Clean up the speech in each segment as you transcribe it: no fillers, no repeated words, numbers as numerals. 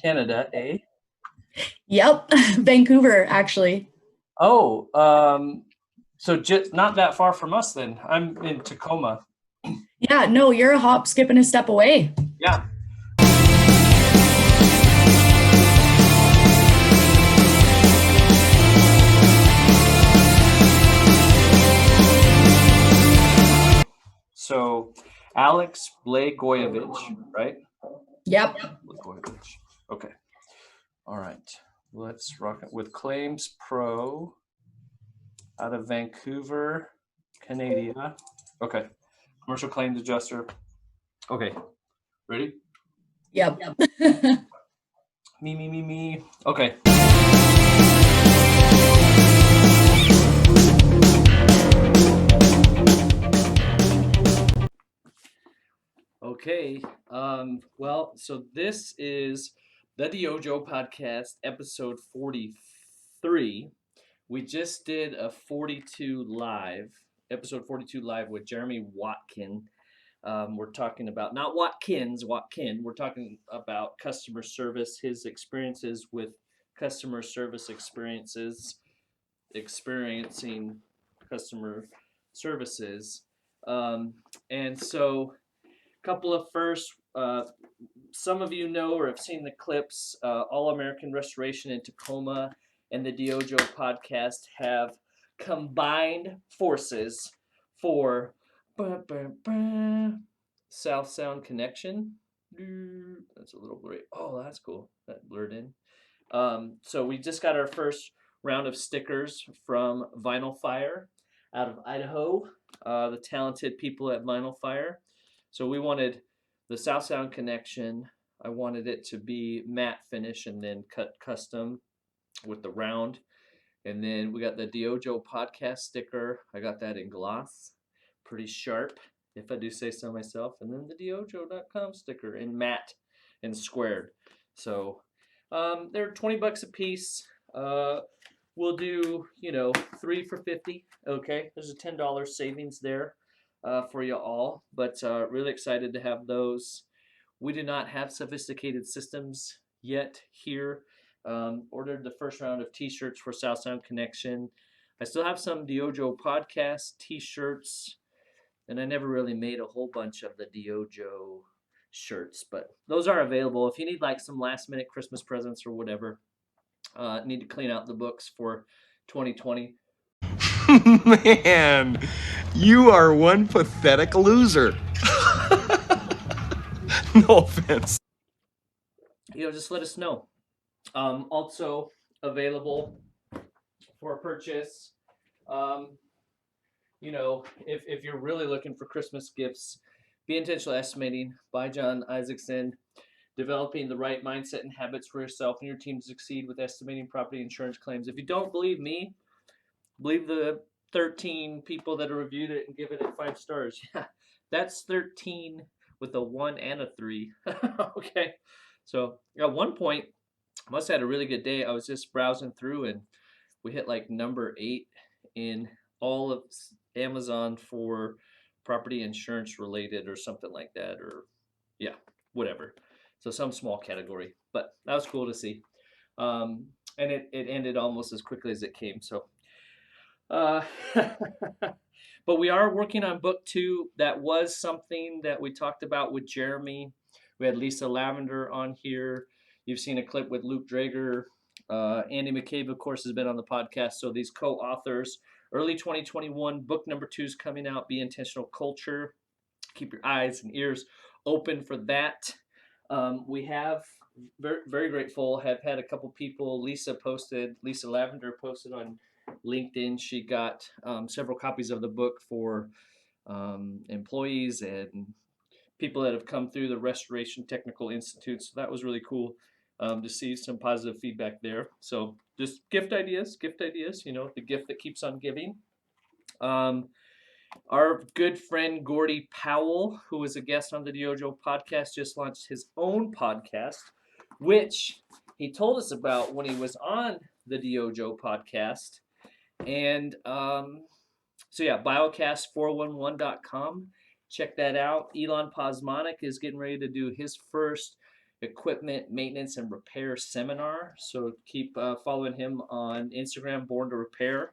Canada, eh? Yep, Vancouver, actually. Oh, so just not that far from us then. I'm in Tacoma. Yeah, no, you're a hop, skip, and a step away. Yeah. So, Alex Blagojevic, right? Yep. Blagojevic. Okay. All right. Let's rock it with Claims Pro out of Vancouver, Canada. Okay. Commercial claims adjuster. Okay. Ready? Yep. Me. Okay. Okay. Well, so this is the DYOJO podcast, episode 43. We just did a 42 live, episode 42 live with Jeremy Watkin. We're talking about, not Watkins, Watkin. We're talking about customer service, his experiences with customer service experiencing customer services. And so couple of first, some of you know or have seen the clips. All American Restoration in Tacoma and the DYOJO podcast have combined forces for South Sound Connection. That's a little blurry. Oh, that's cool. That blurred in. So we just got our first round of stickers from Vinyl Fire out of Idaho. The talented people at Vinyl Fire. So we wanted the South Sound Connection. I wanted it to be matte finish and then cut custom with the round. And then we got the DYOJO podcast sticker. I got that in gloss, pretty sharp, if I do say so myself. And then the DYOJO.com sticker in matte and squared. So they're $20 a piece. We'll do, 3 for $50. Okay, there's a $10 savings there for you all, but really excited to have those. We do not have sophisticated systems yet here. Ordered the first round of t-shirts for South Sound Connection. I still have some DYOJO podcast t-shirts, and I never really made a whole bunch of the DYOJO shirts, but those are available. If you need like some last minute Christmas presents or whatever, need to clean out the books for 2020. Man, you are one pathetic loser. No offense. Just let us know. Also available for purchase. If you're really looking for Christmas gifts, Be Intentional Estimating by John Isaacson. Developing the right mindset and habits for yourself and your team to succeed with estimating property insurance claims. If you don't believe me, believe the 13 people that have reviewed it and given it 5 stars. Yeah, that's 13 with a 1 and a 3. Okay. So at one point, I must have had a really good day. I was just browsing through and we hit like number 8 in all of Amazon for property insurance related or something like that, or yeah, whatever. So some small category, but that was cool to see. And it ended almost as quickly as it came. So, but we are working on book 2. That was something that we talked about with Jeremy. We had Lisa Lavender on here. You've seen a clip with Luke Drager. Andy McCabe, of course, has been on the podcast. So these co-authors, early 2021, book number 2 is coming out, Be Intentional Culture. Keep your eyes and ears open for that. We have, very, very grateful, have had a couple people. Lisa Lavender posted on LinkedIn. She got several copies of the book for employees and people that have come through the Restoration Technical Institute. So that was really cool to see some positive feedback there. So just gift ideas, the gift that keeps on giving. Our good friend Gordy Powell, who was a guest on the DYOJO podcast, just launched his own podcast, which he told us about when he was on the DYOJO podcast. And biocast411.com. Check that out. Elon Posmonic is getting ready to do his first equipment maintenance and repair seminar. So keep following him on Instagram, Born to Repair.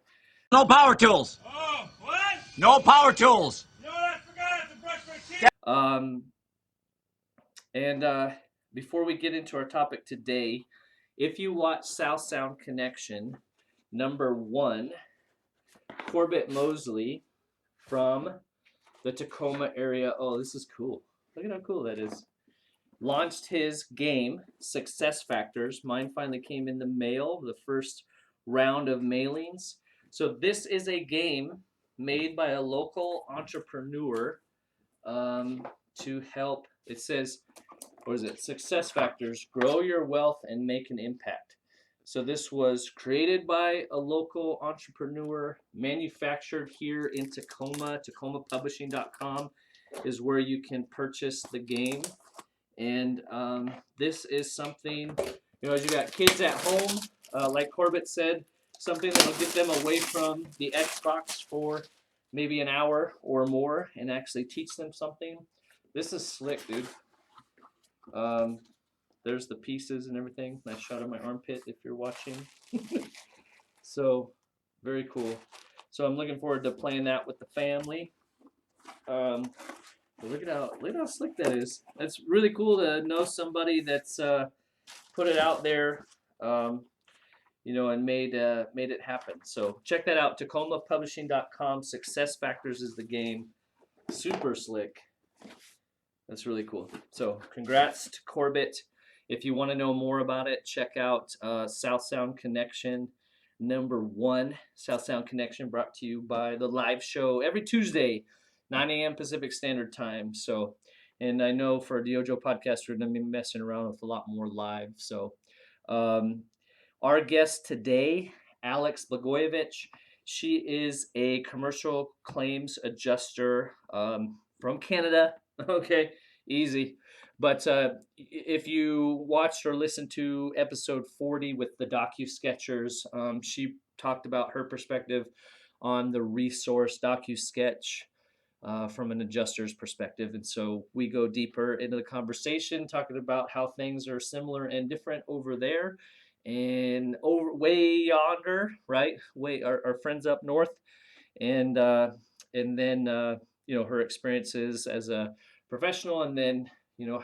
No power tools. Oh, what? No power tools. You know what I forgot? I have to brush my teeth. And before we get into our topic today, if you watch South Sound Connection, #1, Corbett Mosley from the Tacoma area. Oh, this is cool. Look at how cool that is. Launched his game, Success Factors. Mine finally came in the mail, the first round of mailings. So this is a game made by a local entrepreneur to help. It says, what is it? Success Factors, grow your wealth and make an impact. So this was created by a local entrepreneur, manufactured here in Tacoma. TacomaPublishing.com is where you can purchase the game. And this is something, as you got kids at home, like Corbett said, something that will get them away from the Xbox for maybe an hour or more and actually teach them something. This is slick, dude. There's the pieces and everything. Nice shot of my armpit if you're watching. So, very cool. So I'm looking forward to playing that with the family. Look at how slick that is. That's really cool to know somebody that's put it out there, and made it happen. So check that out. TacomaPublishing.com. Success Factors is the game. Super slick. That's really cool. So congrats to Corbett. If you want to know more about it, check out South Sound Connection #1. South Sound Connection brought to you by the live show every Tuesday, 9 a.m. Pacific Standard Time. So, and I know for a DYOJO podcast, we're going to be messing around with a lot more live. So, our guest today, Alex Blagojevic, she is a commercial claims adjuster from Canada. Okay, easy. But if you watched or listened to episode 40 with the Docusketchers, she talked about her perspective on the resource Docusketch from an adjuster's perspective. And so we go deeper into the conversation, talking about how things are similar and different over there and over way yonder, right? Way our friends up north. And then her experiences as a professional, and then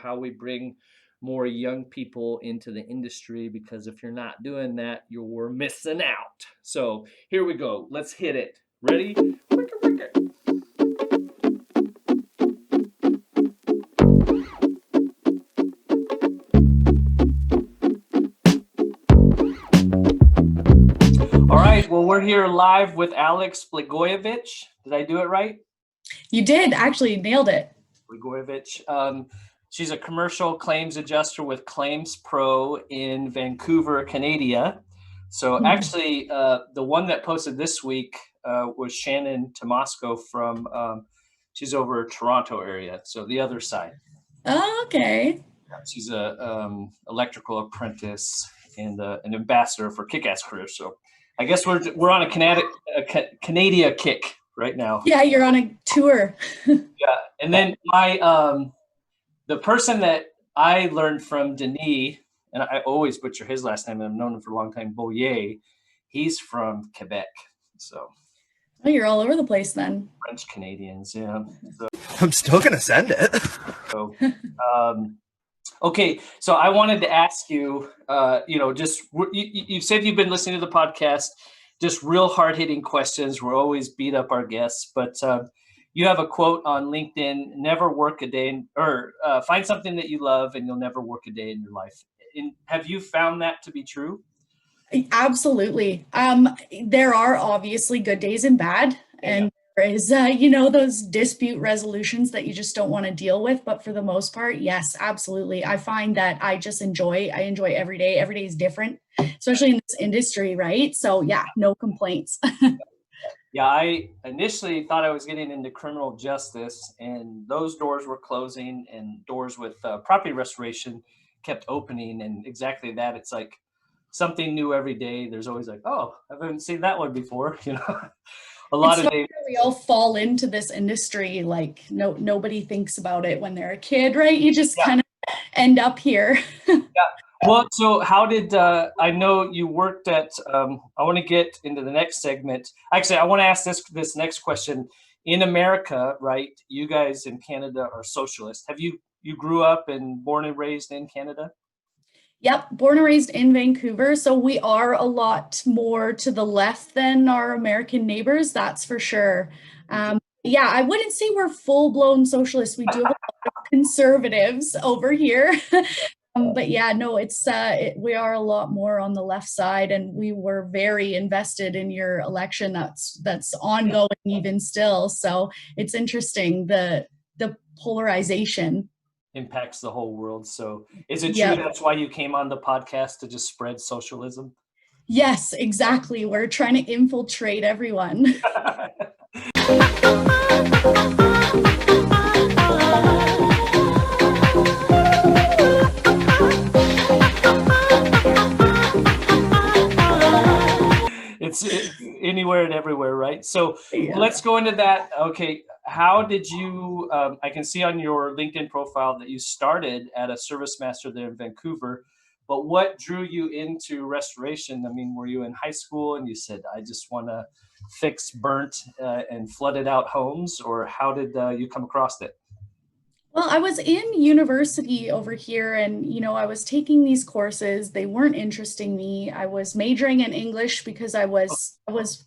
how we bring more young people into the industry, because if you're not doing that, you're missing out. So here we go. Let's hit it. Ready? All right. Well, we're here live with Alex Blagojevic. Did I do it right? You did. Actually nailed it. Blagojevic. She's a commercial claims adjuster with Claims Pro in Vancouver, Canada. So actually, the one that posted this week was Shannon Tomasco from, she's over Toronto area, so the other side. Oh, okay. She's a electrical apprentice and an ambassador for Kick-Ass Career. So I guess we're on a Canada kick right now. Yeah, you're on a tour. Yeah, and then the person that I learned from, Denis, and I always butcher his last name, and I've known him for a long time, Boyer, he's from Quebec. So. Oh, you're all over the place then. French Canadians, yeah. So, I'm still gonna send it. so okay, so I wanted to ask you, you said you've been listening to the podcast, just real hard-hitting questions. We're always beat up our guests, but you have a quote on LinkedIn: "Never work a day," find something that you love, and you'll never work a day in your life. Have you found that to be true? Absolutely. There are obviously good days and bad, and there is, those dispute resolutions that you just don't want to deal with. But for the most part, yes, absolutely. I find that I enjoy every day. Every day is different, especially in this industry, right? So yeah, no complaints. Yeah, I initially thought I was getting into criminal justice, and those doors were closing, and doors with property restoration kept opening, and exactly that. It's like something new every day. There's always like, oh, I haven't seen that one before. A lot of days. We all fall into this industry like nobody thinks about it when they're a kid, right? You just kind of end up here. Well, so how did I know you worked at? I want to get into the next segment. Actually, I want to ask this next question. In America, right? You guys in Canada are socialist. Have you grew up and born and raised in Canada? Yep, born and raised in Vancouver. So we are a lot more to the left than our American neighbors, that's for sure. Yeah, I wouldn't say we're full-blown socialists. We do have a lot of conservatives over here. But yeah, no, we are a lot more on the left side, and we were very invested in your election. That's ongoing even still. So it's interesting the polarization. Impacts the whole world. So is it true Yeah. that's why you came on the podcast to just spread socialism? Yes, exactly. We're trying to infiltrate everyone. It's anywhere and everywhere, right? So Yeah. let's go into that. Okay, how did you? I can see on your LinkedIn profile that you started at a ServiceMaster there in Vancouver, but what drew you into restoration? I mean, were you in high school and you said, "I just want to fix burnt and flooded out homes," or how did you come across it? Well, I was in university over here and, I was taking these courses. They weren't interesting me. I was majoring in English because I was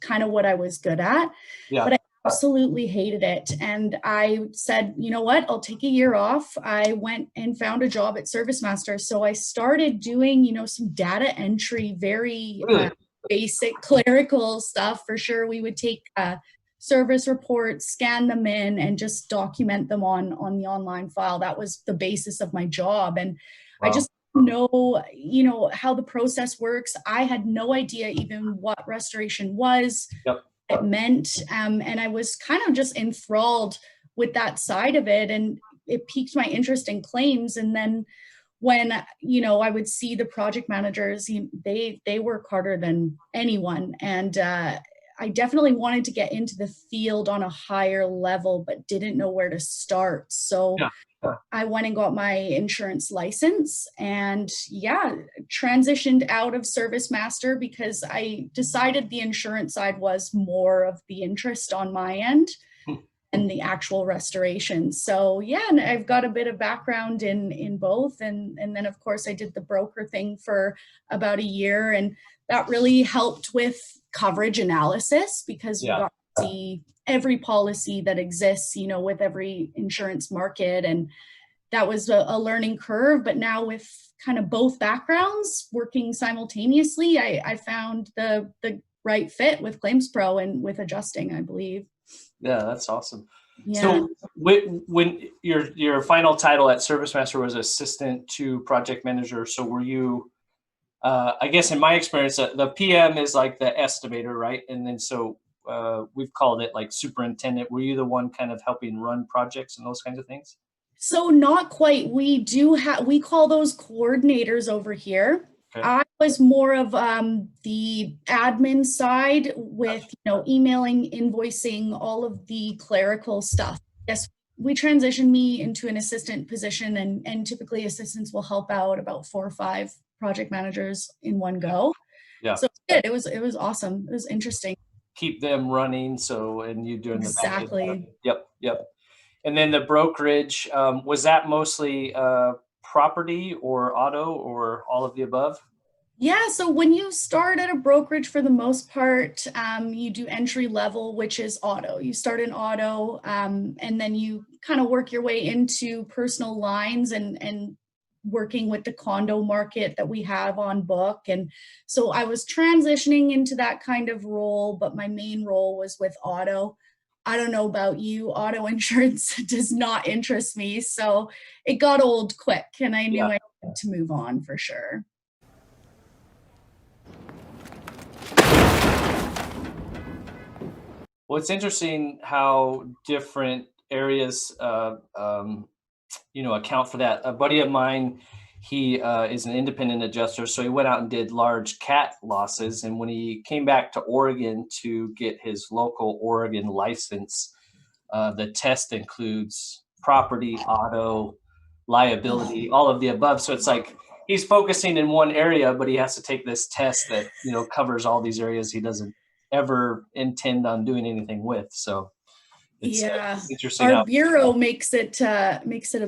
kind of what I was good at, Yeah, but I absolutely hated it. And I said, you know what? I'll take a year off. I went and found a job at ServiceMaster. So I started doing, some data entry, very really. basic clerical stuff for sure. We would take service reports, scan them in, and just document them on the online file. That was the basis of my job. And I Wow. just know, how the process works. I had no idea even what restoration was, Yep. what it meant. And I was kind of just enthralled with that side of it. And it piqued my interest in claims. And then when I would see the project managers, they work harder than anyone, and I definitely wanted to get into the field on a higher level, but didn't know where to start. So Yeah. I went and got my insurance license, and yeah, transitioned out of ServiceMaster because I decided the insurance side was more of the interest on my end and the actual restoration. So yeah, and I've got a bit of background in both, and then of course I did the broker thing for about a year, and that really helped with coverage analysis because we Yeah. got to see every policy that exists, with every insurance market, and that was a learning curve. But now with kind of both backgrounds working simultaneously, I found the right fit with Claims Pro and with adjusting, I believe. Yeah, that's awesome. Yeah. So when your final title at ServiceMaster was assistant to project manager, so were you? I guess in my experience, the PM is like the estimator, right? And then so we've called it like superintendent. Were you the one kind of helping run projects and those kinds of things? So not quite. We call those coordinators over here. Okay. I was more of the admin side with, emailing, invoicing, all of the clerical stuff. Yes, we transitioned me into an assistant position, and typically assistants will help out about 4 or 5 project managers in one go. Yeah. So it was awesome. It was interesting. Keep them running. So and you doing the back end. Exactly. Yep. And then the brokerage, was that mostly property or auto or all of the above? Yeah, so when you start at a brokerage, for the most part, you do entry level, which is auto. You start in auto, and then you kind of work your way into personal lines and working with the condo market that we have on book. And so I was transitioning into that kind of role, but my main role was with auto. I don't know about you, auto insurance does not interest me. So it got old quick, and I knew I had to move on for sure. Well, it's interesting how different areas, account for that. A buddy of mine, he is an independent adjuster, so he went out and did large cat losses. And when he came back to Oregon to get his local Oregon license, the test includes property, auto, liability, all of the above. So it's like he's focusing in one area, but he has to take this test that, covers all these areas he doesn't ever intend on doing anything with. So it's interesting. Our bureau makes it a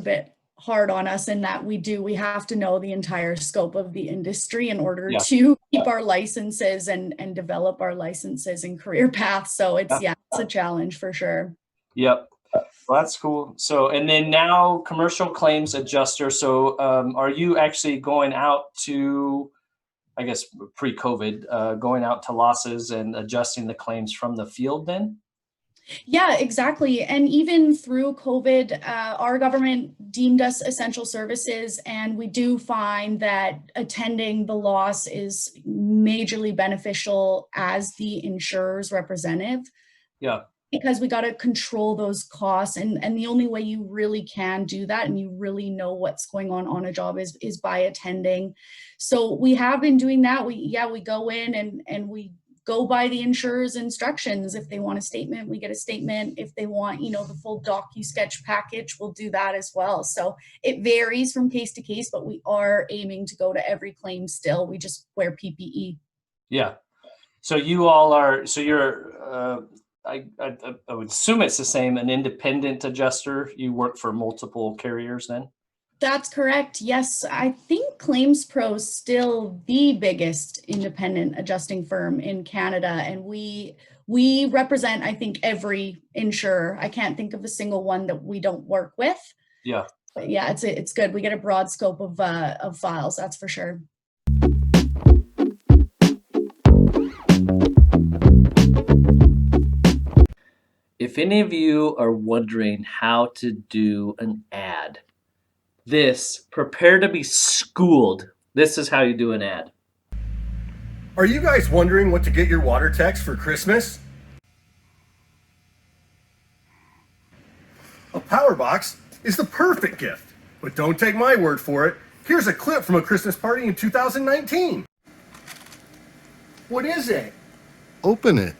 bit hard on us in that we have to know the entire scope of the industry in order to keep our licenses and develop our licenses and career paths. So it's a challenge for sure. Yep. Well, that's cool. So, and then now commercial claims adjuster. So are you actually going out to, I guess, pre-COVID, going out to losses and adjusting the claims from the field then? Yeah, exactly. And even through COVID, our government deemed us essential services, and we do find that attending the loss is majorly beneficial as the insurer's representative. Yeah. Because we got to control those costs. And the only way you really can do that and you really know what's going on a job is by attending. So we have been doing that. We go in and we go by the insurer's instructions. If they want a statement, we get a statement. If they want, the full Docusketch package, we'll do that as well. So it varies from case to case, but we are aiming to go to every claim still. We just wear PPE. Yeah. So you all are, so you're, I would assume it's the same, an independent adjuster. You work for multiple carriers then? That's correct. Yes, I think Claims Pro is still the biggest independent adjusting firm in Canada, and we represent, I think, every insurer. I can't think of a single one that we don't work with. Yeah. But yeah, it's good. We get a broad scope of files, that's for sure. If any of you are wondering how to do an ad, prepare to be schooled. This is how you do an ad. Are you guys wondering what to get your water techs for Christmas? A power box is the perfect gift, but don't take my word for it. Here's a clip from a Christmas party in 2019. What is it? Open it.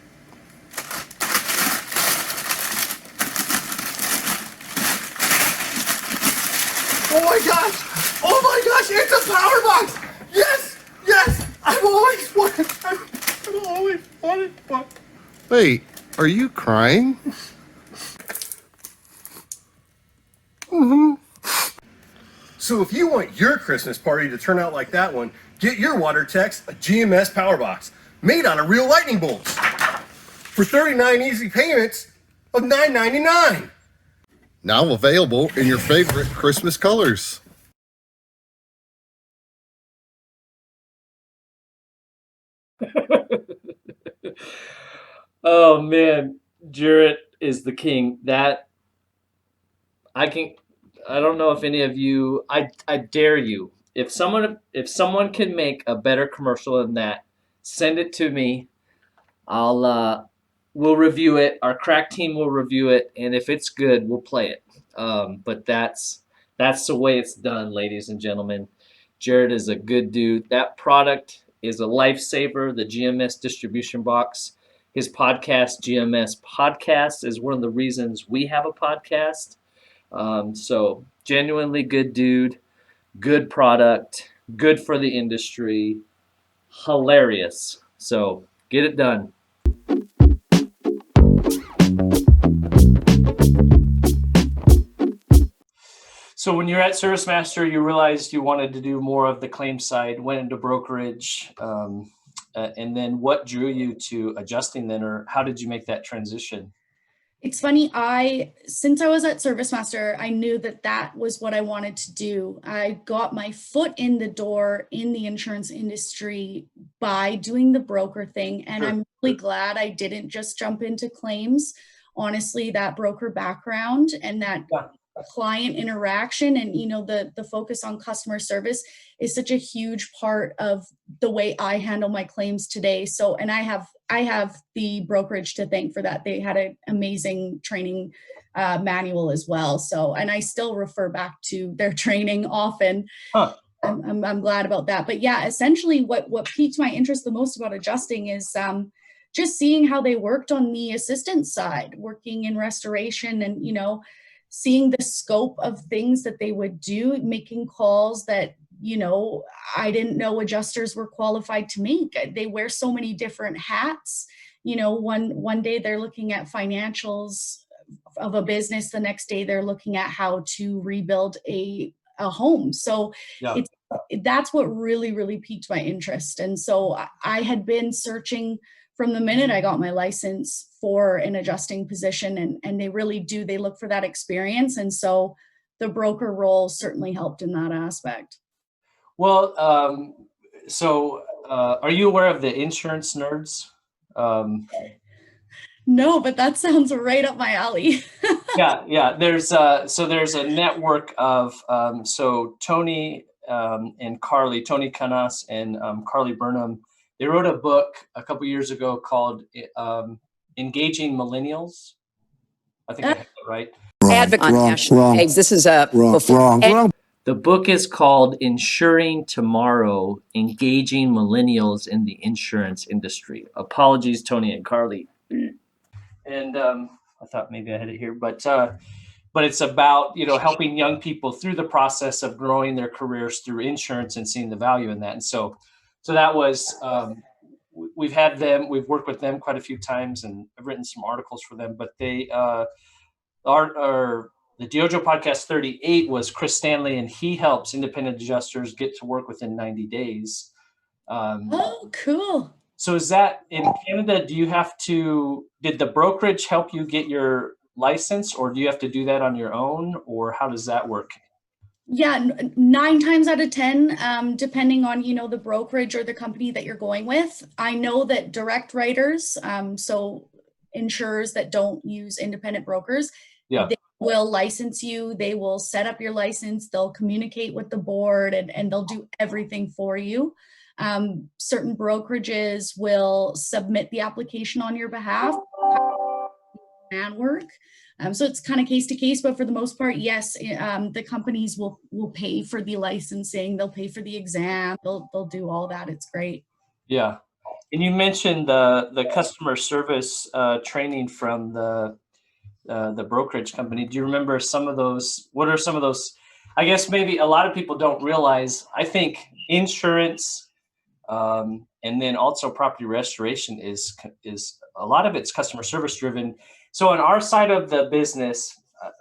Oh my gosh, it's a power box! Yes, I've always wanted one. Wait, are you crying? So if you want your Christmas party to turn out like that one, get your water techs a GMS power box made out of real lightning bolts for 39 easy payments of $9.99. Now available in your favorite Christmas colors. Oh man, Jarrett is the king. That I don't know if any of you, I dare you. If someone can make a better commercial than that, send it to me. We'll review it. Our crack team will review it, and if it's good, we'll play it. But that's the way it's done, ladies and gentlemen. Jared is a good dude. That product is a lifesaver, the GMS distribution box. His podcast, GMS Podcast, is one of the reasons we have a podcast. So genuinely good dude, good product, good for the industry, hilarious. So get it done. So when you're at ServiceMaster, you realized you wanted to do more of the claim side, went into brokerage, and then what drew you to adjusting then, or how did you make that transition? It's funny, since I was at ServiceMaster, I knew that was what I wanted to do. I got my foot in the door in the insurance industry by doing the broker thing, and I'm really glad I didn't just jump into claims. Honestly, that broker background and that client interaction and the focus on customer service is such a huge part of the way I handle my claims today. So, and I have the brokerage to thank for that. They had an amazing training manual as well. So, and I still refer back to their training often. I'm glad about that. But yeah, essentially what piqued my interest the most about adjusting is just seeing how they worked on the assistant side, working in restoration and, seeing the scope of things that they would do, making calls that, I didn't know adjusters were qualified to make. They wear so many different hats. One day they're looking at financials of a business, the next day they're looking at how to rebuild a home. So Yeah. That's what really, really piqued my interest. And so I had been searching from the minute I got my license for an adjusting position, and they really do, they look for that experience. And so the broker role certainly helped in that aspect. Well, are you aware of the insurance nerds? No, but that sounds right up my alley. Yeah. There's a network of Tony and Carly, Tony Canas and Carly Burnham. They wrote a book a couple years ago called Engaging Millennials. I think I have it right. Wrong. Hey, this is a Wrong. The book is called Insuring Tomorrow, Engaging Millennials in the Insurance Industry. Apologies, Tony and Carly. And I thought maybe I had it here, but it's about, helping young people through the process of growing their careers through insurance and seeing the value in that. And so that was, we've had them, we've worked with them quite a few times, and I've written some articles for them, but they the DYOJO podcast 38 was Chris Stanley, and he helps independent adjusters get to work within 90 days. Oh, cool. So is that in Canada? Did the brokerage help you get your license, or do you have to do that on your own, or how does that work? Yeah, 9 times out of 10, depending on, the brokerage or the company that you're going with. I know that direct writers, so insurers that don't use independent brokers, they will license you. They will set up your license. They'll communicate with the board, and they'll do everything for you. Certain brokerages will submit the application on your behalf and work. So it's kind of case to case, but for the most part, yes, the companies will pay for the licensing. They'll pay for the exam. They'll do all that. It's great. Yeah. And you mentioned the customer service training from the brokerage company. Do you remember some of those? What are some of those? I guess maybe a lot of people don't realize, I think insurance, and then also property restoration is a lot of it's customer service driven. So on our side of the business,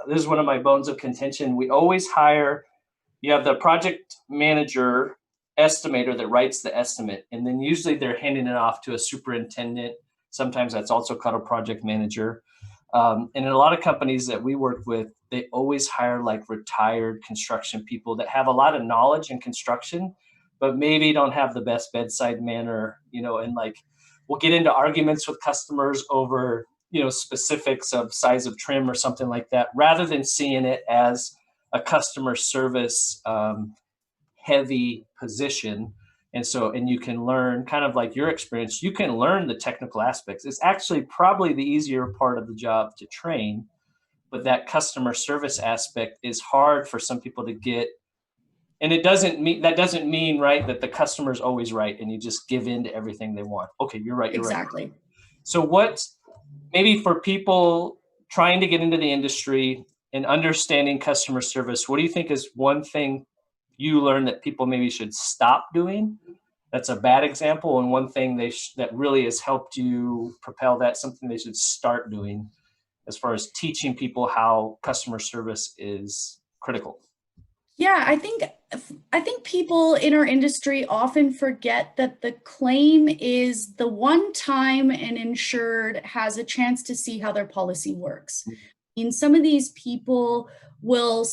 this is one of my bones of contention. We always you have the project manager estimator that writes the estimate, and then usually they're handing it off to a superintendent. Sometimes that's also called a project manager. And in a lot of companies that we work with, they always hire like retired construction people that have a lot of knowledge in construction, but maybe don't have the best bedside manner, and like we'll get into arguments with customers over, specifics of size of trim or something like that, rather than seeing it as a customer service heavy position. And you can learn, kind of like your experience, you can learn the technical aspects. It's actually probably the easier part of the job to train, but that customer service aspect is hard for some people to get. And that doesn't mean, right, that the customer's always right and you just give in to everything they want. Okay, you're right. Exactly. Right. So maybe for people trying to get into the industry and understanding customer service, what do you think is one thing you learn that people maybe should stop doing? That's a bad example. And one thing that really has helped you propel that, something they should start doing as far as teaching people how customer service is critical. Yeah, I think people in our industry often forget that the claim is the one time an insured has a chance to see how their policy works. I mean, some of these people will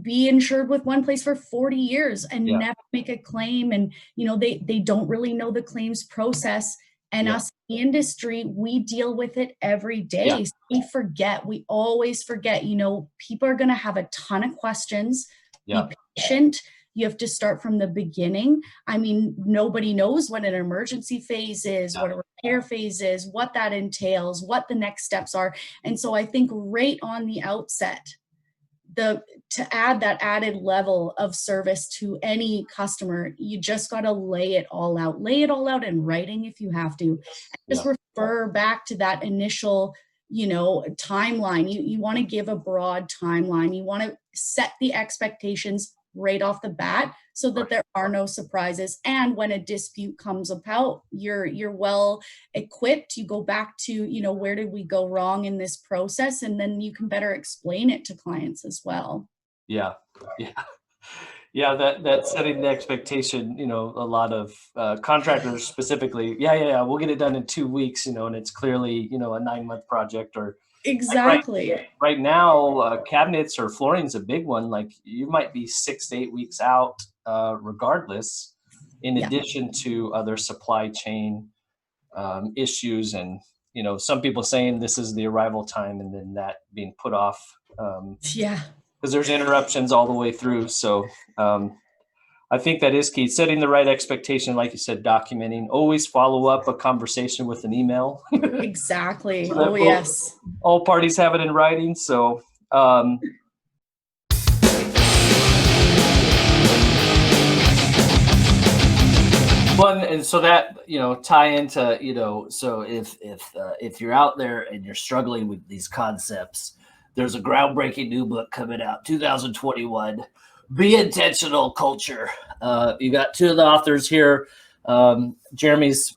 be insured with one place for 40 years and never make a claim. And, they don't really know the claims process. And us in the industry, we deal with it every day. Yeah. So we always forget, people are going to have a ton of questions. Yeah. Be patient. You have to start from the beginning. I mean, nobody knows what an emergency phase is, what a repair phase is, what that entails, what the next steps are. And so I think right on the outset, to add that added level of service to any customer, you just got to lay it all out in writing if you have to, and just refer back to that initial timeline. You want to give a broad timeline. You want to set the expectations right off the bat so that there are no surprises. And when a dispute comes about, you're well equipped. You go back to, where did we go wrong in this process? And then you can better explain it to clients as well. Yeah. That setting the expectation, a lot of contractors specifically, we'll get it done in 2 weeks, and it's clearly, a 9-month project. Or exactly. Right now, cabinets or flooring's a big one. Like, you might be 6 to 8 weeks out, regardless, in addition to other supply chain issues. And, some people saying this is the arrival time, and then that being put off. Because there's interruptions all the way through. So I think that is key. Setting the right expectation, like you said, documenting, always follow up a conversation with an email. Exactly. So yes. All parties have it in writing. So and so that, tie into, so if you're out there and you're struggling with these concepts, there's a groundbreaking new book coming out, 2021, Be Intentional Culture. You got 2 of the authors here. Jeremy's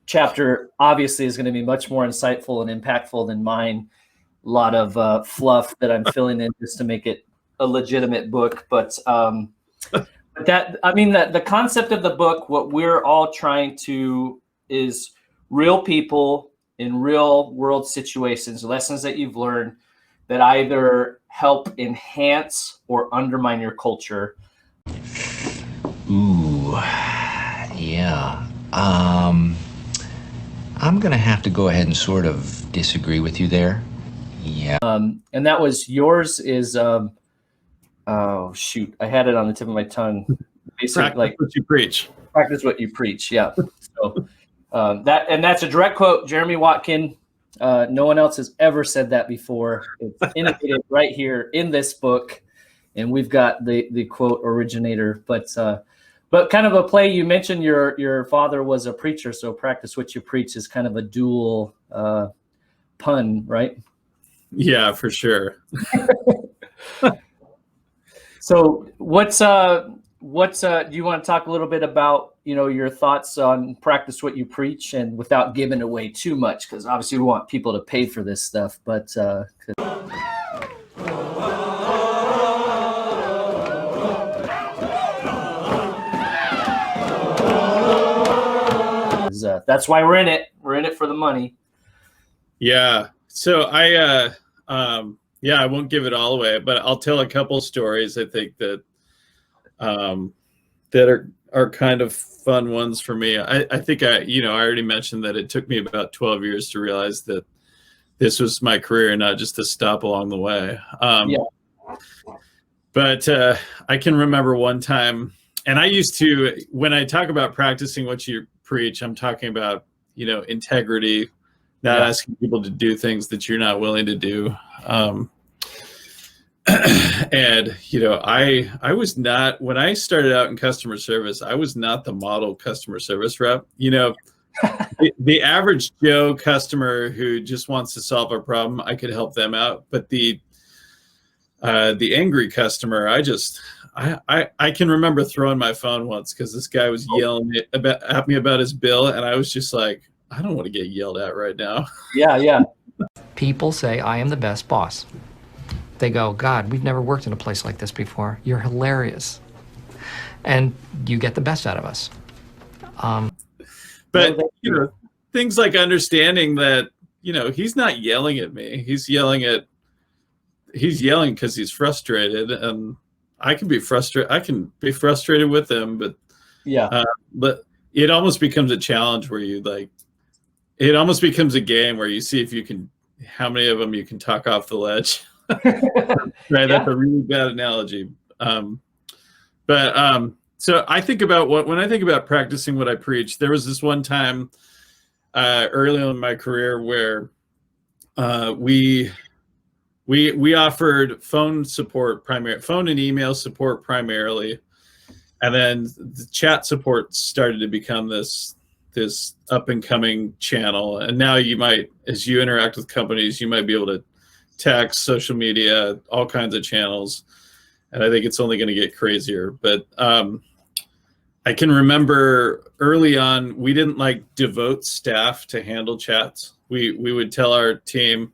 chapter obviously is going to be much more insightful and impactful than mine. A lot of fluff that I'm filling in just to make it a legitimate book. But the concept of the book, what we're all trying to is real people in real world situations, lessons that you've learned that either help enhance or undermine your culture. Ooh, yeah. I'm going to have to go ahead and sort of disagree with you there. Yeah. And that was yours is, oh, shoot. I had it on the tip of my tongue. Basically, practice what you preach. Practice what you preach, yeah. So that's a direct quote, Jeremy Watkin. No one else has ever said that before. It's innovative right here in this book, and we've got the quote originator. But kind of a play. You mentioned your father was a preacher, so practice what you preach is kind of a dual pun, right? Yeah, for sure. So do you want to talk a little bit about your thoughts on practice what you preach, and without giving away too much, because obviously we want people to pay for this stuff, but that's why we're in it. We're in it for the money. Yeah. So I won't give it all away, but I'll tell a couple stories I think that that are kind of fun ones for me. I think I already mentioned that it took me about 12 years to realize that this was my career, not just a stop along the way. But I can remember one time, and I used to, when I talk about practicing what you preach, I'm talking about, integrity, not asking people to do things that you're not willing to do. And, I was not, when I started out in customer service, I was not the model customer service rep. The average Joe customer who just wants to solve a problem, I could help them out. But the angry customer, I can remember throwing my phone once because this guy was yelling at me about his bill, and I was just like, I don't want to get yelled at right now. Yeah. People say I am the best boss. They go, God, we've never worked in a place like this before. You're hilarious. And you get the best out of us. But, things like understanding that, he's not yelling at me. He's yelling because he's frustrated, and I can be frustrated. I can be frustrated with him, but but it almost becomes a challenge where it almost becomes a game where you see how many of them you can talk off the ledge. Right. That's a really bad analogy. So I think about when I think about practicing what I preach, there was this one time early in my career where we offered phone and email support primarily, and then the chat support started to become this this up and coming channel. And now you might, as you interact with companies, you might be able to text, social media, all kinds of channels. And I think it's only going to get crazier. But I can remember early on, we didn't like devote staff to handle chats. We would tell our team,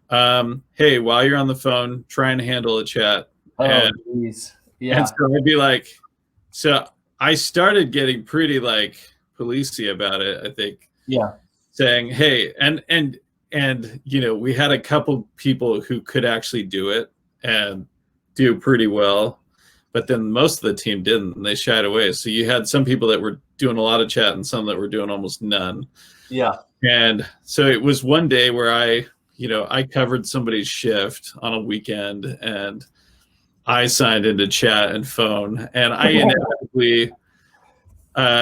hey, while you're on the phone, try and handle a chat. Oh, geez. Yeah. And so I'd be like, so I started getting pretty like policey about it, I think. Yeah. Saying, hey, and you know, we had a couple people who could actually do it and do pretty well, but then most of the team didn't, and they shied away. So you had some people that were doing a lot of chat and some that were doing almost none. Yeah. And so it was one day where I covered somebody's shift on a weekend, and I signed into chat and phone, and I inevitably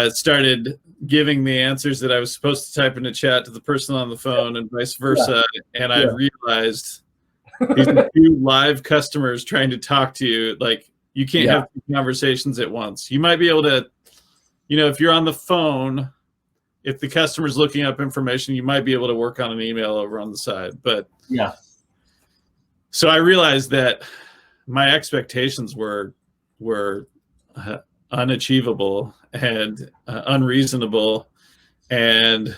started giving the answers that I was supposed to type into chat to the person on the phone and vice versa. Yeah. And I realized these are two live customers trying to talk to you. Like, you can't have two conversations at once. You might be able to, you know, if you're on the phone, if the customer's looking up information, you might be able to work on an email over on the side. But yeah. So I realized that my expectations were unachievable and unreasonable, and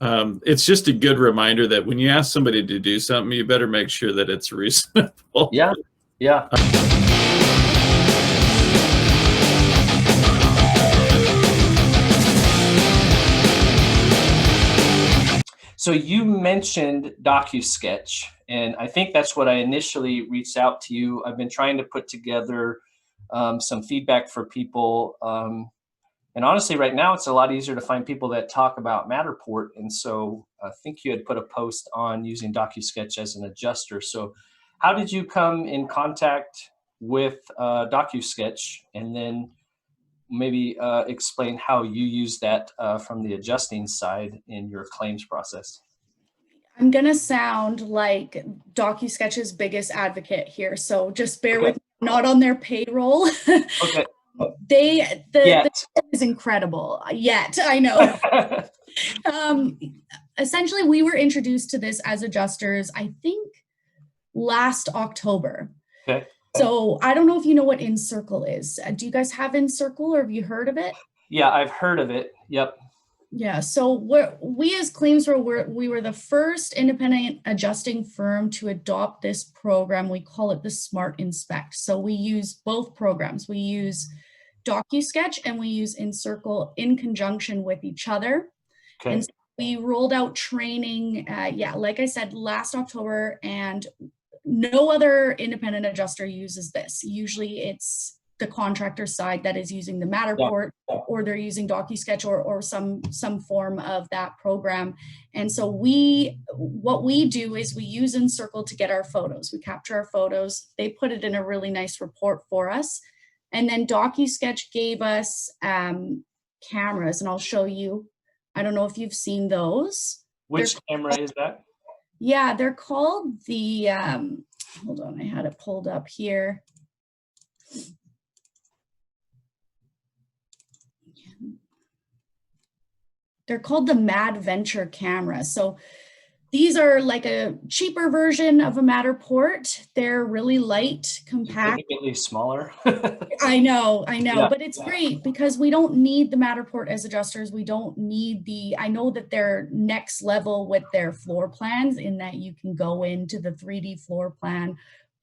it's just a good reminder that when you ask somebody to do something, you better make sure that it's reasonable. Yeah. So you mentioned Docusketch, and I think that's what I initially reached out to you. I've been trying to put together some feedback for people. And honestly, right now, it's a lot easier to find people that talk about Matterport. And so I think you had put a post on using Docusketch as an adjuster. So how did you come in contact with Docusketch? And then maybe explain how you use that from the adjusting side in your claims process. I'm going to sound like Docusketch's biggest advocate here, so just bear with me. I'm not on their payroll. Okay. The is incredible. Yet, I know. Essentially, we were introduced to this as adjusters, I think, last October. Okay. So I don't know if you know what Encircle is. Do you guys have Encircle, or have you heard of it? Yeah, I've heard of it. Yep. Yeah, so we as ClaimsPro, we were the first independent adjusting firm to adopt this program. We call it the Smart Inspect. So we use both programs. We use Docusketch and we use Encircle in conjunction with each other. Okay. And so we rolled out training, like I said, last October, and no other independent adjuster uses this. Usually it's the contractor side that is using the Matterport, or they're using Docusketch or some form of that program. And so what we do is we use Encircle to get our photos. We capture our photos. They put it in a really nice report for us. And then Docusketch gave us cameras, and I'll show you. I don't know if you've seen those. Which camera is that? Yeah, they're called the, hold on, I had it pulled up here. They're called the Mad Venture camera. So these are like a cheaper version of a Matterport. They're really light, compact. Significantly smaller. I know, but it's great because we don't need the Matterport as adjusters. We don't need I know that they're next level with their floor plans, in that you can go into the 3D floor plan,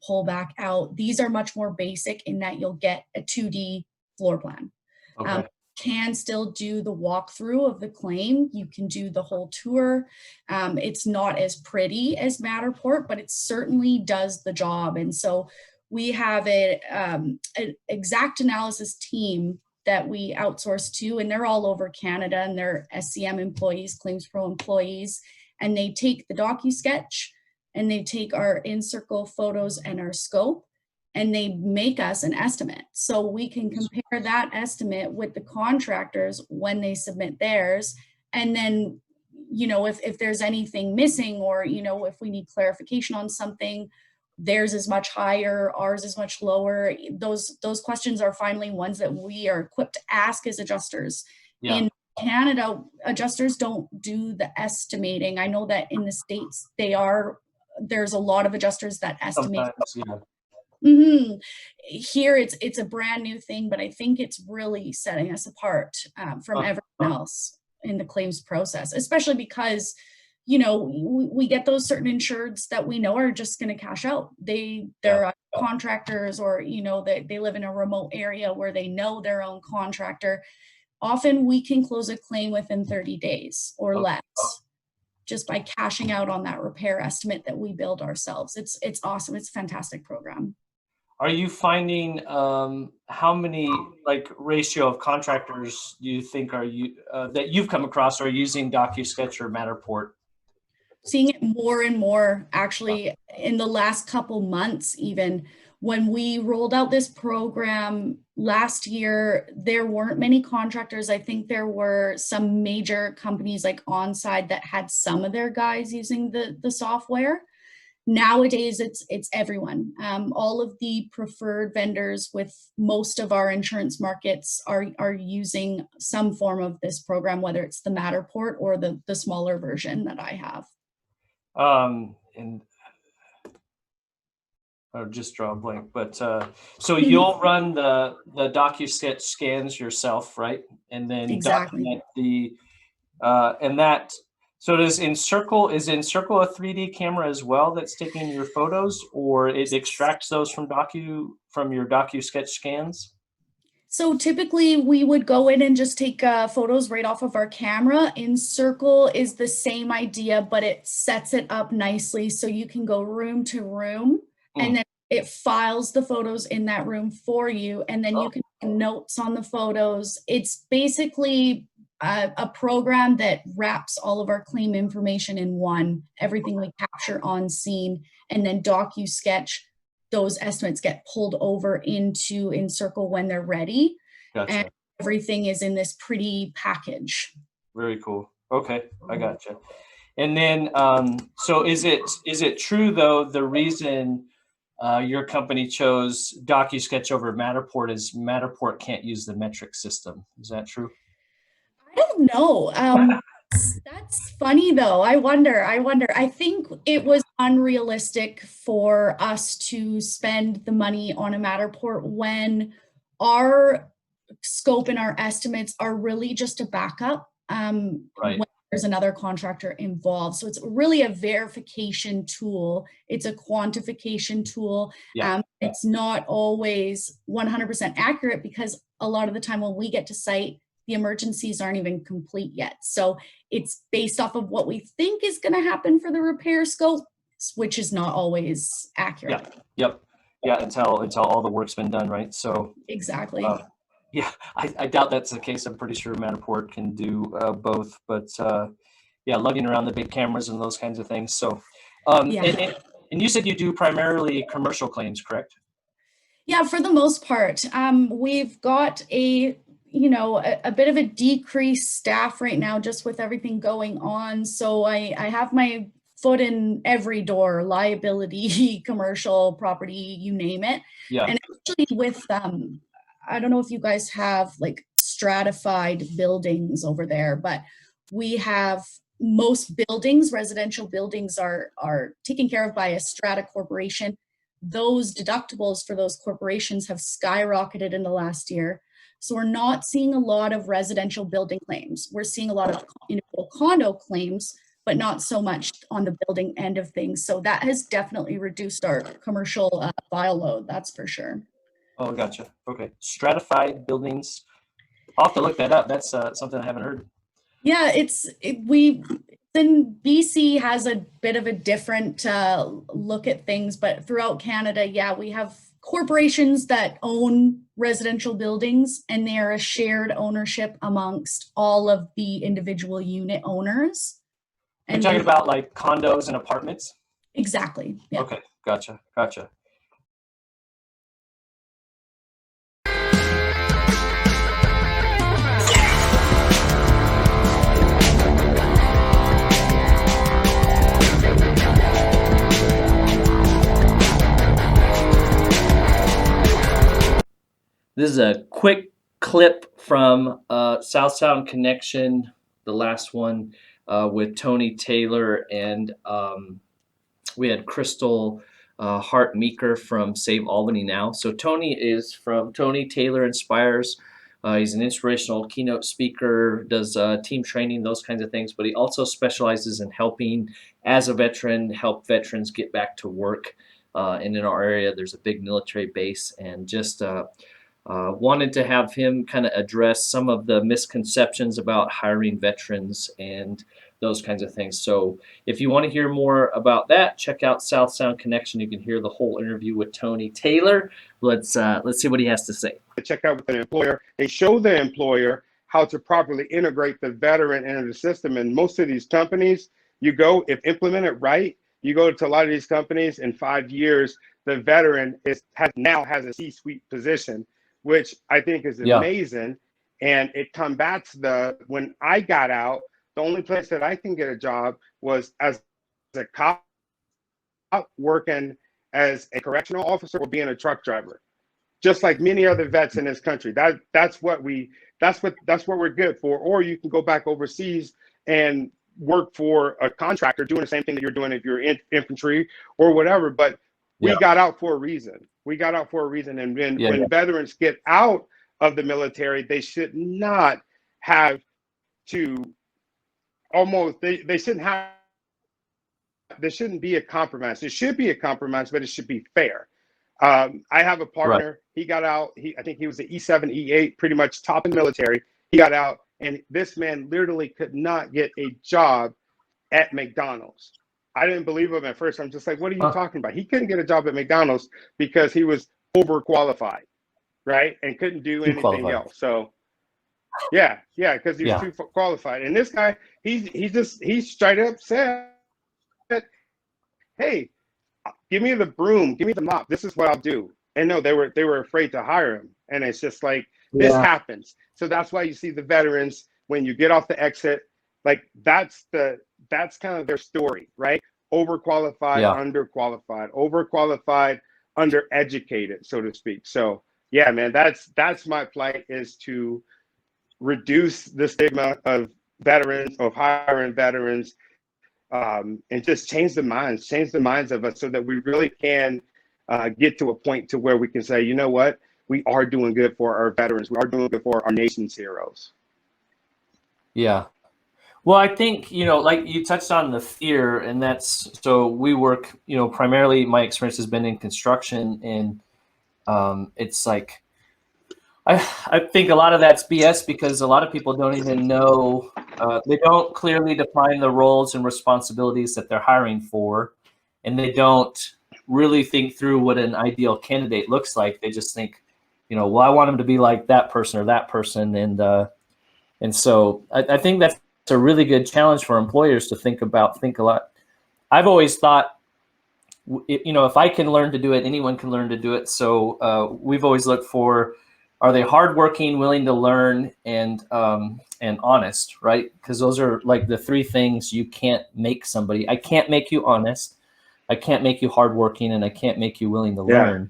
pull back out. These are much more basic in that you'll get a 2D floor plan. Okay. Can still do the walkthrough of the claim. You can do the whole tour. It's not as pretty as Matterport, but it certainly does the job. And so we have an exact analysis team that we outsource to, and they're all over Canada, and they're SCM employees, ClaimsPro employees, and they take the Docusketch and they take our Encircle photos and our scope, and they make us an estimate. So we can compare that estimate with the contractors when they submit theirs. And then, if there's anything missing, or, if we need clarification on something, theirs is much higher, ours is much lower. Those questions are finally ones that we are equipped to ask as adjusters in Canada, adjusters don't do the estimating. I know that in the States, there's a lot of adjusters that estimate. Sometimes, Here, it's a brand new thing, but I think it's really setting us apart from everyone else in the claims process, especially because, we get those certain insureds that we know are just going to cash out. They're contractors, or, they live in a remote area where they know their own contractor. Often we can close a claim within 30 days or less, just by cashing out on that repair estimate that we build ourselves. It's awesome. It's a fantastic program. Are you finding how many ratio of contractors do you think that you've come across are using Docusketch or Matterport? Seeing it more and more, actually, in the last couple months. Even when we rolled out this program last year, there weren't many contractors. I think there were some major companies like Onside that had some of their guys using the software. Nowadays, it's everyone. All of the preferred vendors with most of our insurance markets are using some form of this program, whether it's the Matterport or the smaller version that I have. And I'll just draw a blank, but so you'll run the Docusketch scans yourself, right? And then document and that. So is Encircle a 3D camera as well that's taking your photos, or it extracts those from your Docusketch scans? So typically we would go in and just take photos right off of our camera. Encircle is the same idea, but it sets it up nicely so you can go room to room, and then it files the photos in that room for you, and then you can make notes on the photos. It's basically a program that wraps all of our claim information in one, everything we capture on scene, and then Docusketch, those estimates get pulled over into Encircle when they're ready. Gotcha. And everything is in this pretty package. Very cool. Okay, I gotcha. And then, so is it true though, the reason your company chose Docusketch over Matterport is Matterport can't use the metric system? Is that true? I don't know. That's funny though. I wonder. I think it was unrealistic for us to spend the money on a Matterport when our scope and our estimates are really just a backup when there's another contractor involved. So it's really a verification tool. It's a quantification tool. It's not always 100% accurate, because a lot of the time when we get to site, the emergencies aren't even complete yet. So it's based off of what we think is going to happen for the repair scope, which is not always accurate. Yeah, until all the work's been done, right? So exactly. I doubt that's the case. I'm pretty sure Matterport can do both, but lugging around the big cameras and those kinds of things. So, and you said you do primarily commercial claims, correct? Yeah, for the most part. We've got a bit of a decreased staff right now, just with everything going on. So I have my foot in every door: liability, commercial, property, you name it. Yeah. And actually with, I don't know if you guys have like stratified buildings over there, but we have most buildings, residential buildings are taken care of by a strata corporation. Those deductibles for those corporations have skyrocketed in the last year. So we're not seeing a lot of residential building claims. We're seeing a lot of condo claims, but not so much on the building end of things. So that has definitely reduced our commercial file load, that's for sure. Oh, gotcha. Okay. Stratified buildings. I'll have to look that up. That's something I haven't heard. Yeah, then BC has a bit of a different look at things, but throughout Canada, we have corporations that own residential buildings, and they are a shared ownership amongst all of the individual unit owners. You're talking about like condos and apartments? Exactly. Yeah. Okay, gotcha. This is a quick clip from South Sound Connection, the last one with Tony Taylor, and we had Crystal Hart Meeker from Save Albany Now. So Tony is from Tony Taylor Inspires. He's an inspirational keynote speaker, does team training, those kinds of things, but he also specializes in helping, as a veteran, help veterans get back to work. And in our area, there's a big military base, and just wanted to have him kind of address some of the misconceptions about hiring veterans and those kinds of things. So if you want to hear more about that, check out South Sound Connection. You can hear the whole interview with Tony Taylor. Let's see what he has to say. Check out with an employer. They show the employer how to properly integrate the veteran into the system. And most of these companies, you go, if implemented right, you go to a lot of these companies, in 5 years, the veteran now has a C-suite position, which I think is amazing. And it combats when I got out, the only place that I can get a job was as a cop, working as a correctional officer or being a truck driver, just like many other vets in this country. That's what we're good for. Or you can go back overseas and work for a contractor doing the same thing that you're doing if you're in infantry or whatever. But we got out for a reason. And when veterans get out of the military, they should not have to there shouldn't be a compromise. There should be a compromise, but it should be fair. I have a partner. Right. He got out. I think he was the E7, E8, pretty much top in the military. He got out, and this man literally could not get a job at McDonald's. I didn't believe him at first. I'm just like, what are you talking about? He couldn't get a job at McDonald's because he was overqualified, right? And couldn't do anything else. So yeah, because he was too qualified. And this guy, he straight up said, hey, give me the broom, give me the mop. This is what I'll do. And no, they were afraid to hire him. And it's just like, this happens. So that's why you see the veterans, when you get off the exit, like that's kind of their story, right? Overqualified, underqualified, overqualified, undereducated, so to speak. So yeah, man, that's my plight, is to reduce the stigma of veterans, of hiring veterans, and just change the minds of us, so that we really can get to a point to where we can say, you know what, we are doing good for our veterans. We are doing good for our nation's heroes. Yeah. Well, I think, like you touched on the fear, and so we work, primarily my experience has been in construction, and it's like, I think a lot of that's BS, because a lot of people don't even know, they don't clearly define the roles and responsibilities that they're hiring for, and they don't really think through what an ideal candidate looks like. They just think, well, I want them to be like that person or that person, and so I think that's a really good challenge for employers to think a lot. I've always thought, if I can learn to do it, anyone can learn to do it. So we've always looked for, are they hardworking, willing to learn, and honest, right? Because those are like the three things you can't make somebody. I can't make you honest, I can't make you hardworking, and I can't make you willing to learn.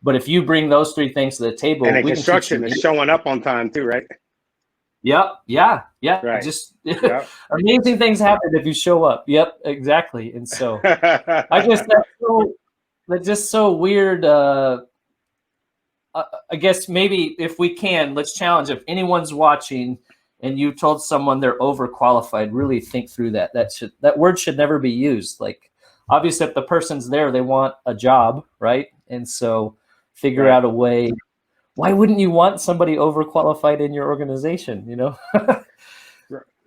But if you bring those three things to the table, and in construction is showing up on time too, right? Yep. Yeah. Right. Just amazing things happen if you show up. Yep. Exactly. And so I guess that's just so weird. I guess maybe if we can, let's challenge, if anyone's watching and you told someone they're overqualified, really think through that. That word should never be used. Like, obviously, if the person's there, they want a job, right? And so figure out a way. Why wouldn't you want somebody overqualified in your organization?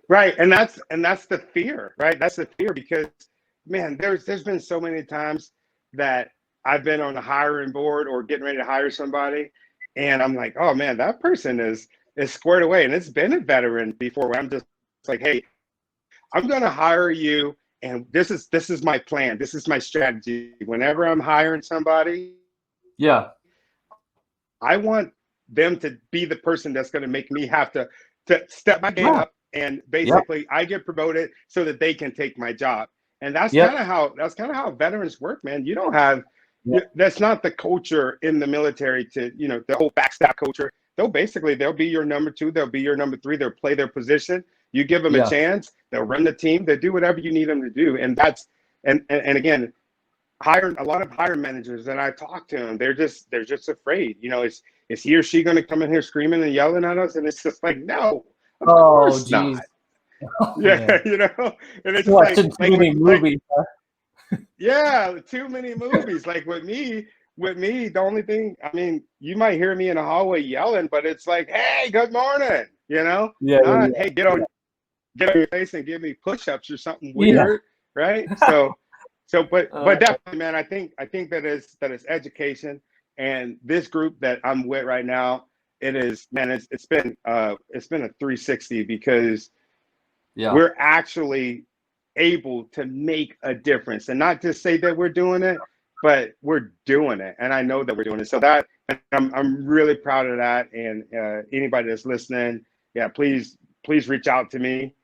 Right, and that's the fear, right? That's the fear, because, man, there's been so many times that I've been on a hiring board or getting ready to hire somebody, and I'm like, oh man, that person is squared away, and it's been a veteran before, where I'm just like, hey, I'm gonna hire you, and this is my plan, this is my strategy. Whenever I'm hiring somebody, I want them to be the person that's going to make me have to step my game up, and basically I get promoted so that they can take my job. And that's kind of how veterans work, man. You don't have that's not the culture in the military, to the whole backstab culture. they'll be your number two, they'll be your number three, they'll play their position. You give them a chance, they'll run the team, they'll do whatever you need them to do. And that's and again, a lot of hiring managers, and I talk to them, they're just afraid. You know, is he or she going to come in here screaming and yelling at us? And it's just like, no, of course not. Yeah, you know, and it's watching too many movies. Yeah, too many movies. Like with me, the only thing, I mean, you might hear me in the hallway yelling, but it's like, hey, good morning, you know? Hey, get on your face and give me push-ups or something weird, right? But definitely, man, I think that is education, and this group that I'm with right now, it's been a 360 because we're actually able to make a difference, and not just say that we're doing it, but we're doing it, and I know that we're doing it. So that I'm really proud of that. And anybody that's listening, please reach out to me.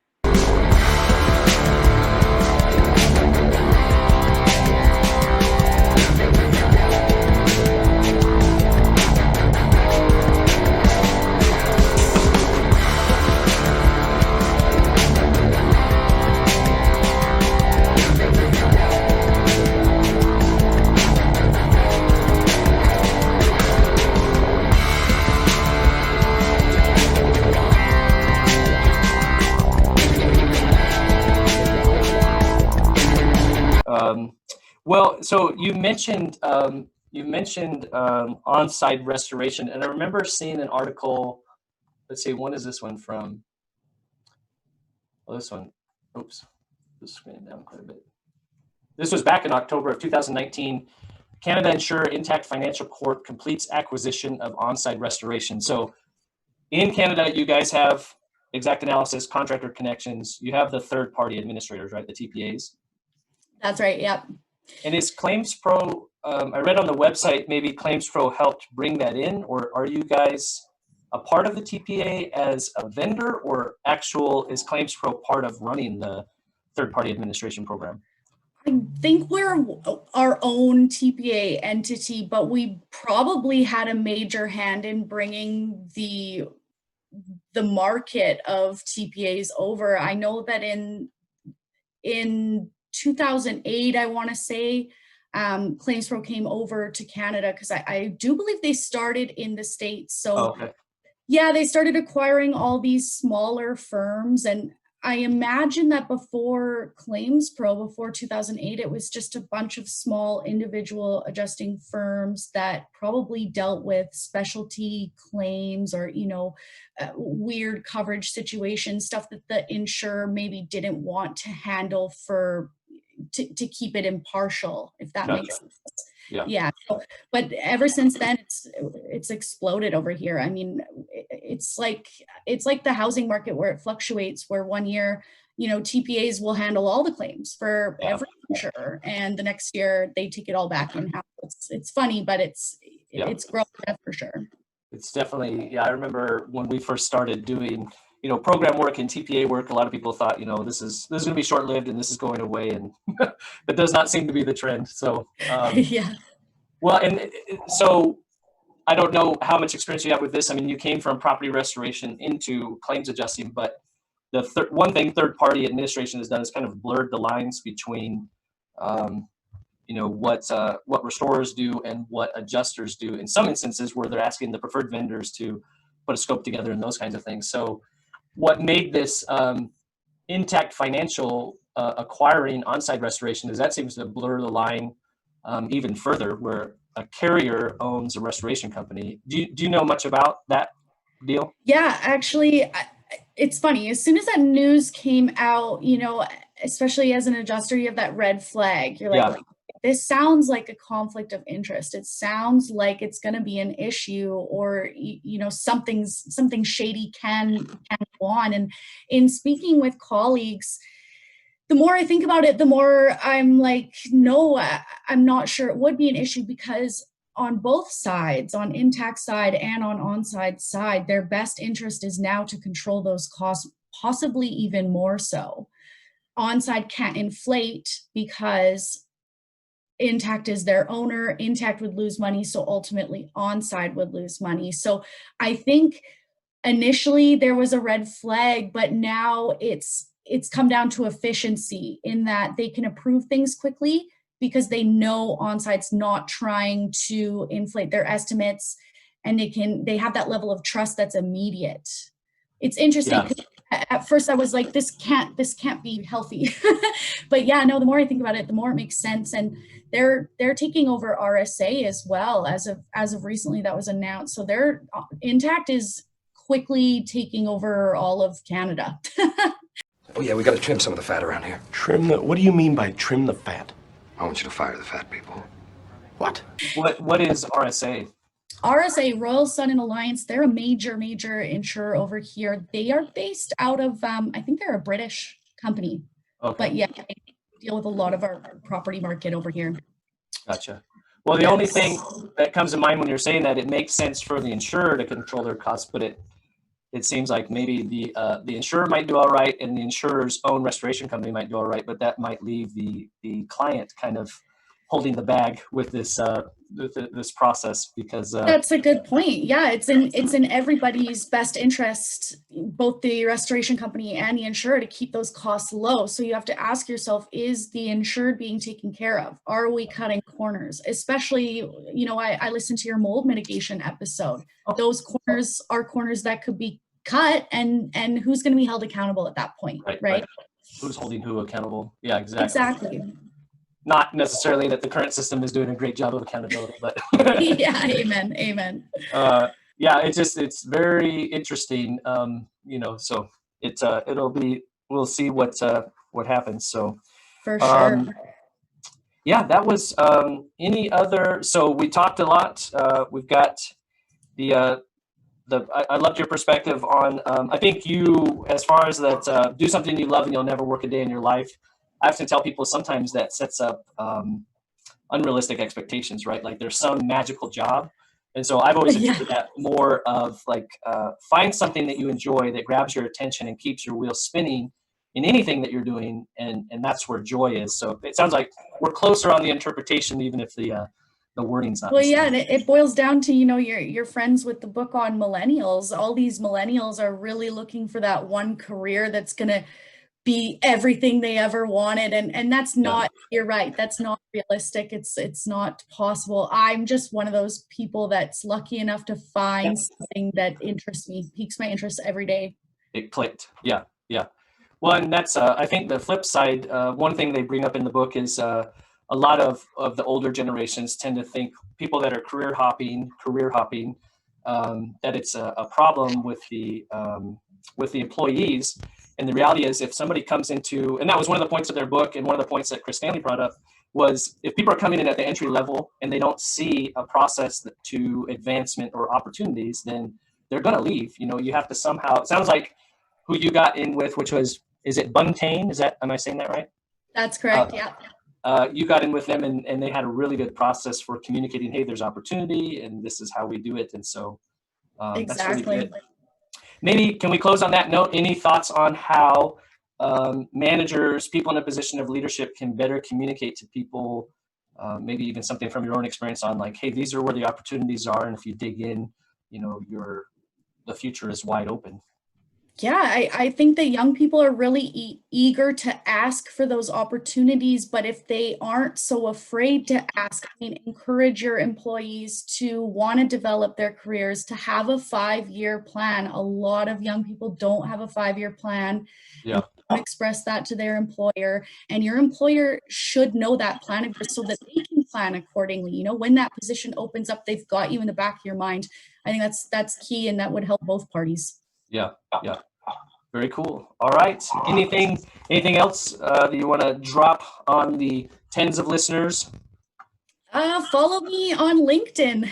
Well, so you mentioned on-site restoration, and I remember seeing an article. Let's see, when is this one from? Oh, this one. Oops, just scrolling down quite a bit. This was back in October of 2019. Canada Insure Intact Financial Corp completes acquisition of on-site restoration. So, in Canada, you guys have Exact Analysis, Contractor Connections. You have the third-party administrators, right? The TPAs. That's right. Yep. And is Claims Pro, I read on the website, maybe Claims Pro helped bring that in, or are you guys a part of the TPA as a vendor, or is Claims Pro part of running the third-party administration program? I think we're our own TPA entity, but we probably had a major hand in bringing the market of TPAs over. I know that in 2008, I want to say, Claims Pro came over to Canada, because I do believe they started in the States. So they started acquiring all these smaller firms, and I imagine that before Claims Pro, before 2008, it was just a bunch of small individual adjusting firms that probably dealt with specialty claims or, weird coverage situations, stuff that the insurer maybe didn't want to handle to keep it impartial, if that makes sense. Yeah. But ever since then, it's exploded over here. I mean, it's like the housing market, where it fluctuates, where one year, TPAs will handle all the claims for every insurer, and the next year they take it all back in-house. It's funny, but it's growing, that's for sure. It's definitely, I remember when we first started doing program work and TPA work, a lot of people thought, this is going to be short-lived and this is going away, and that does not seem to be the trend. So, well, and so I don't know how much experience you have with this. I mean, you came from property restoration into claims adjusting, but the one thing third-party administration has done is kind of blurred the lines between, what restorers do and what adjusters do. In some instances, where they're asking the preferred vendors to put a scope together and those kinds of things. So, what made this Intact Financial acquiring on-site restoration is that seems to blur the line even further, where a carrier owns a restoration company. Do you know much about that deal? Yeah, actually, it's funny. As soon as that news came out, especially as an adjuster, you have that red flag. You're like, this sounds like a conflict of interest. It sounds like it's going to be an issue, or something shady can go on. And in speaking with colleagues, the more I think about it, the more I'm like, no, I'm not sure it would be an issue, because on both sides, on Intact side and on on-site side, their best interest is now to control those costs, possibly even more so. On-site can't inflate because Intact is their owner. Intact would lose money, so ultimately Onside would lose money. So I think initially there was a red flag, but now it's come down to efficiency in that they can approve things quickly because they know Onside's not trying to inflate their estimates, and they have that level of trust that's immediate. It's interesting. Yeah. At first I was like, this can't be healthy. But yeah, no, the more I think about it, the more it makes sense. And they're taking over RSA as well as of recently. That was announced. So they're Intact is quickly taking over all of Canada. Oh yeah, we gotta trim some of the fat around here. What do you mean by trim the fat? I want you to fire the fat people. What? What is RSA? RSA, Royal Sun and Alliance, they're a major insurer over here. They are based out of, I think they're a British company. Okay. But yeah, they deal with a lot of our property market over here. Gotcha. Well, the only thing that comes to mind when you're saying that, it makes sense for the insurer to control their costs, but it seems like maybe the insurer might do all right and the insurer's own restoration company might do all right, but that might leave the client kind of holding the bag with this this process because that's a good point. Yeah, it's in everybody's best interest, both the restoration company and the insurer, to keep those costs low. So you have to ask yourself, is the insured being taken care of? Are we cutting corners? Especially, I listened to your mold mitigation episode. Those corners are corners that could be cut, and who's going to be held accountable at that point, right? Who's holding who accountable? Yeah, exactly. Exactly. Not necessarily that the current system is doing a great job of accountability, but yeah, amen. Yeah, it's very interesting. So we'll see what happens. So for sure. Yeah, that was any other. So we talked a lot. We've got I loved your perspective on. I think you, as far as that, do something you love and you'll never work a day in your life. I have to tell people sometimes that sets up unrealistic expectations, right? Like there's some magical job. And so I've always enjoyed that more of like, find something that you enjoy that grabs your attention and keeps your wheels spinning in anything that you're doing. And that's where joy is. So it sounds like we're closer on the interpretation, even if the wording's not. Well, yeah, and it boils down to, your friends with the book on millennials. All these millennials are really looking for that one career that's going to be everything they ever wanted, and that's not, you're right, that's not realistic. It's not possible. I'm just one of those people that's lucky enough to find something that interests me, piques my interest every day. It clicked. Yeah. Well, and that's I think the flip side, one thing they bring up in the book is a lot of the older generations tend to think, people that are career hopping that it's a problem with the employees. And the reality is, if somebody comes into, and that was one of the points of their book, and one of the points that Chris Stanley brought up, was if people are coming in at the entry level and they don't see a process to advancement or opportunities, then they're going to leave. You have to somehow, it sounds like who you got in with, which was, is it Buntain? Am I saying that right? That's correct. Yeah. You got in with them and they had a really good process for communicating, hey, there's opportunity and this is how we do it. And so exactly. That's really good. Maybe can we close on that note? Any thoughts on how managers, people in a position of leadership can better communicate to people, maybe even something from your own experience on like, hey, these are where the opportunities are. And if you dig in, the future is wide open. Yeah, I think that young people are really eager to ask for those opportunities, but if they aren't so afraid to ask, encourage your employees to want to develop their careers, to have a 5-year plan. A lot of young people don't have a 5-year plan. Yeah. Express that to their employer, and your employer should know that plan so that they can plan accordingly. When that position opens up, they've got you in the back of your mind. I think that's key, and that would help both parties. Yeah. Very cool. All right. Anything else that you want to drop on the tens of listeners? Follow me on LinkedIn.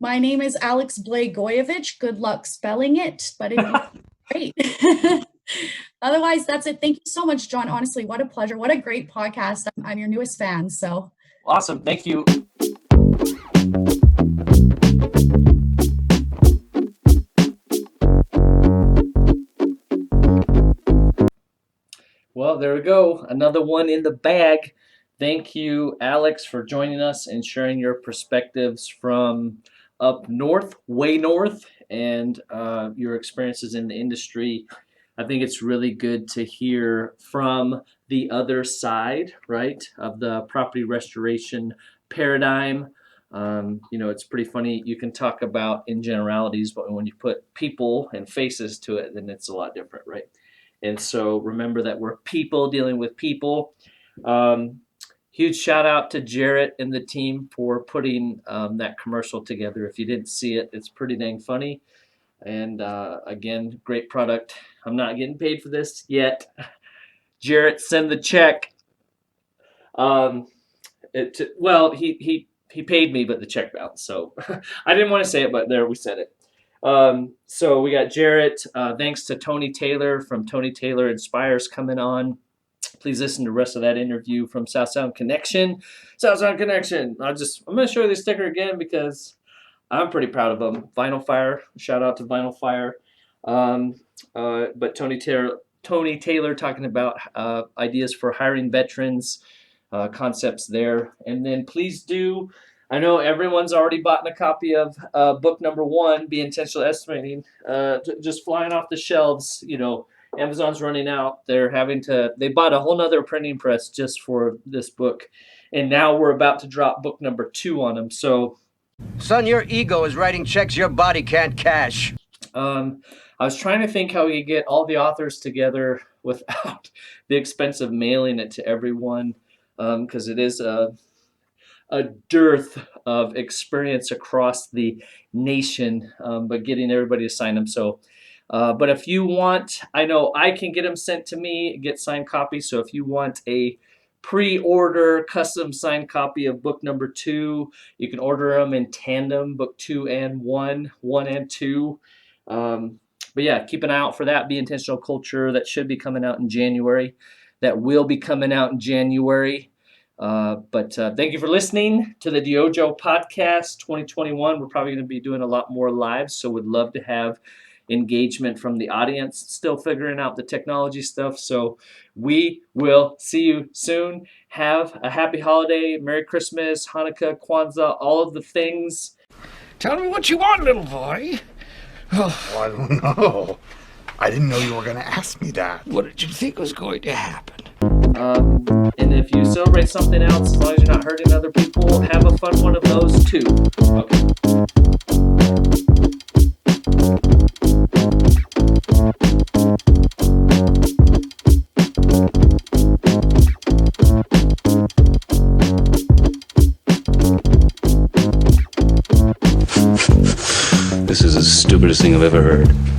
My name is Alex Blagojevic. Good luck spelling it, but it's great. Otherwise, that's it. Thank you so much, John. Honestly, what a pleasure. What a great podcast. I'm your newest fan. So awesome. Thank you. Well, there we go. Another one in the bag. Thank you, Alex, for joining us and sharing your perspectives from up north, way north, and your experiences in the industry. I think it's really good to hear from the other side, right, of the property restoration paradigm. It's pretty funny. You can talk about in generalities, but when you put people and faces to it, then it's a lot different, right? And so remember that we're people dealing with people. Huge shout out to Jarrett and the team for putting that commercial together. If you didn't see it, it's pretty dang funny. And again, great product. I'm not getting paid for this yet. Jarrett, send the check. He paid me, but the check bounced. So I didn't want to say it, but there we said it. So we got Jarrett. Thanks to Tony Taylor from Tony Taylor Inspires coming on. Please listen to the rest of that interview from South Sound Connection. South Sound Connection. I'm going to show you the sticker again because I'm pretty proud of them. Vinyl Fire. Shout out to Vinyl Fire. But Tony Taylor talking about ideas for hiring veterans, concepts there. And then please do, I know everyone's already bought a copy of book number 1, Be Intentional Estimating, just flying off the shelves. Amazon's running out. They bought a whole nother printing press just for this book. And now we're about to drop book number 2 on them. So, Son, your ego is writing checks your body can't cash. I was trying to think how we could get all the authors together without the expense of mailing it to everyone, because it is a dearth of experience across the nation, but getting everybody to sign them. So, but if you want, I know I can get them sent to me, get signed copies. So if you want a pre-order custom signed copy of book number 2, you can order them in tandem, book 2 and 1 and 2. But yeah, keep an eye out for that. Be Intentional Culture. That should be coming out in January. That will be coming out in January. But thank you for listening to the DYOJO podcast 2021. We're probably going to be doing a lot more lives, so would love to have engagement from the audience. Still figuring out the technology stuff. So we will see you soon. Have a happy holiday, Merry Christmas, Hanukkah, Kwanzaa, all of the things. Tell me what you want, little boy. Oh, I don't know. I didn't know you were going to ask me that. What did you think was going to happen? And if you celebrate something else, as long as you're not hurting other people, have a fun one of those too. Okay. This is the stupidest thing I've ever heard.